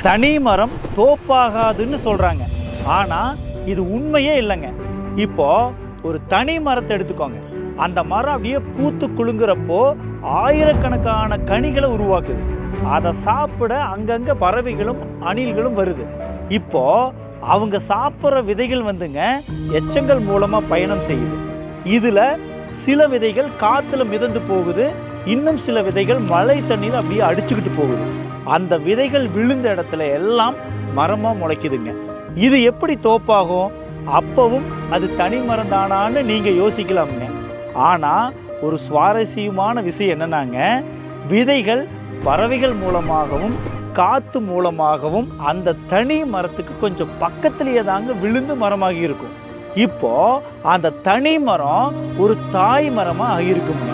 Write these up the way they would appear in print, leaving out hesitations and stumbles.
தனி மரம் தோப்பாகாதுன்னு சொல்கிறாங்க. ஆனால் இது உண்மையே இல்லைங்க. இப்போ ஒரு தனி மரத்தை எடுத்துக்கோங்க. அந்த மரம் அப்படியே பூத்து குலுங்குறப்போ ஆயிரக்கணக்கான கனிகளை உருவாக்குது. அதை சாப்பிட அங்கங்கே பறவைகளும் அணில்களும் வருது. இப்போ அவங்க சாப்பிட்ற விதைகள் வந்துங்க எச்சங்கள் மூலமாக பயணம் செய்யுது. இதில் சில விதைகள் காற்றுல மிதந்து போகுது, இன்னும் சில விதைகள் மழை தண்ணியில் அப்படியே அடிச்சுக்கிட்டு போகுது. அந்த விதைகள் விழுந்த இடத்துல எல்லாம் மரமாக முளைக்குதுங்க. இது எப்படி தோப்பாகும்? அப்பவும் அது தனி மரம் தானான்னு நீங்கள் யோசிக்கலாமுங்க. ஆனால் ஒரு சுவாரஸ்யமான விஷயம் என்னன்னாங்க, விதைகள் பறவைகள் மூலமாகவும் காற்று மூலமாகவும் அந்த தனி மரத்துக்கு கொஞ்சம் பக்கத்திலேயே தாங்க விழுந்து மரமாகி இருக்கும். இப்போ அந்த தனி மரம் ஒரு தாய் மரமாக ஆகியிருக்குங்க.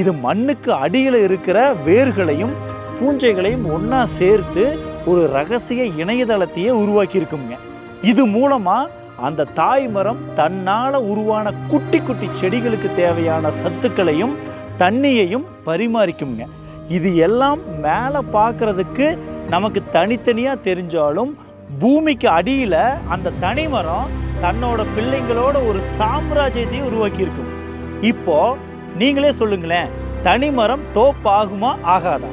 இது மண்ணுக்கு அடியில் இருக்கிற வேர்களையும் பூஞ்சைகளையும் ஒன்றா சேர்த்து ஒரு ரகசிய இணையதளத்தையே உருவாக்கி இருக்குங்க. இது மூலமாக அந்த தாய் மரம் தன்னால் உருவான குட்டி குட்டி செடிகளுக்கு தேவையான சத்துக்களையும் தண்ணியையும் பரிமாறிக்குங்க. இது எல்லாம் மேலே பார்க்குறதுக்கு நமக்கு தனித்தனியாக தெரிஞ்சாலும் பூமிக்கு அடியில் அந்த தனி மரம் தன்னோட பிள்ளைங்களோட ஒரு சாம்ராஜ்யத்தையும் உருவாக்கி இருக்கும். இப்போ நீங்களே சொல்லுங்களேன், தனி மரம் தோப்பாகுமா ஆகாதா?